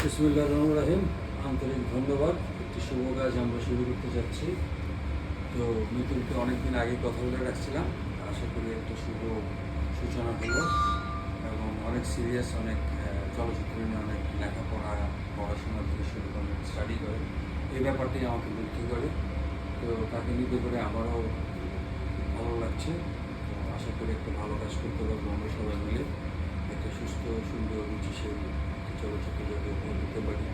বিসমিল্লাহির রহমানির রহিম। আন্তরিক ধন্যবাদ। একটি শুভ কাজ আমরা শুরু করতে যাচ্ছি। তো মিতুলকে অনেকদিন আগে কথা বলে রাখছিলাম, আশা করি একটা শুভ সূচনা হলো এবং অনেক সিরিয়াস, অনেক চলচ্চিত্র নিয়ে অনেক লেখাপড়া, পড়াশোনা থেকে শুরু করে স্টাডি করে, এই ব্যাপারটাই আমাকে মুগ্ধ করে। তো তাকে নিতে করে আমারও ভালো লাগছে। তো আশা করি একটা ভালো কাজ করতে পারবো আমরা সবাই মিলে, একটা সুস্থ সুন্দর রুচিশীল চলচ্চিত্র যাতে উপহার দিতে পারি।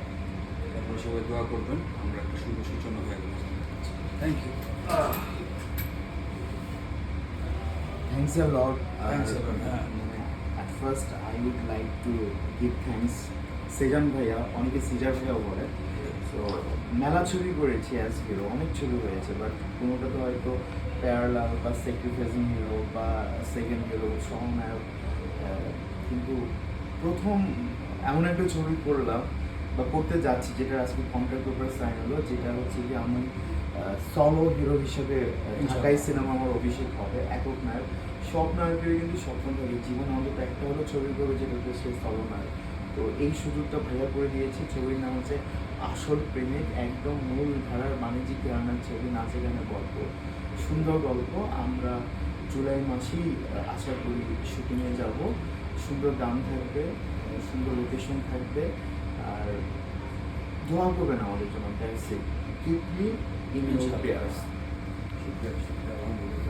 আপনারা সবাই দোয়া করবেন, আমরা একটা শুভ সূচনা হয়ে গেল। Thank you. Thanks a lot. Thanks a lot. At first, I would like to give thanks Shezan ভাইয়া, অনেকে সিজার ভাইয়া বলে। সো মেলা ছবি করেছি অ্যাজ হিরো, অনেক ছবি হয়েছে, বাট কোনোটা তো হয়তো প্যারালাল বা স্যাক্রিফাইসিং হিরো বা সেকেন্ড হিরো সহনায়ক, কিন্তু প্রথম এমন একটা ছবি করলাম বা করতে যাচ্ছি যেটা আজকে কন্ট্রাক্ট পেপার সাইন হলো, যেটা হচ্ছে কি আমি সলো হিরো হিসেবে ঢাকাই সিনেমা আমার অভিষেক হবে, একক নায়ক। সব নায়কেরই কিন্তু স্বপ্ন থাকে জীবনে অন্তত একটা হলো ছবি করবে যেটাতে সে সলো নায়ক। তো এই সুযোগটা ভাইয়া করে দিয়েছে। ছবির নাম হচ্ছে আসল প্রেমিক, একদম মূল ধারার বাণিজ্যিক ঘরানার ছবি, নাচে গানে গল্প, সুন্দর গল্প। আমরা জুলাই মাসেই আশা করি শুটিংয়ে যাব। সুন্দর গান থাকবে, সুন্দর লোকেশন থাকবে, আর দোয়া করবেন আমাদের জন্য। That's it, keep me in your prayers. শুক্রিয়া, শুক্রিয়া, আলহামদুলিল্লাহ।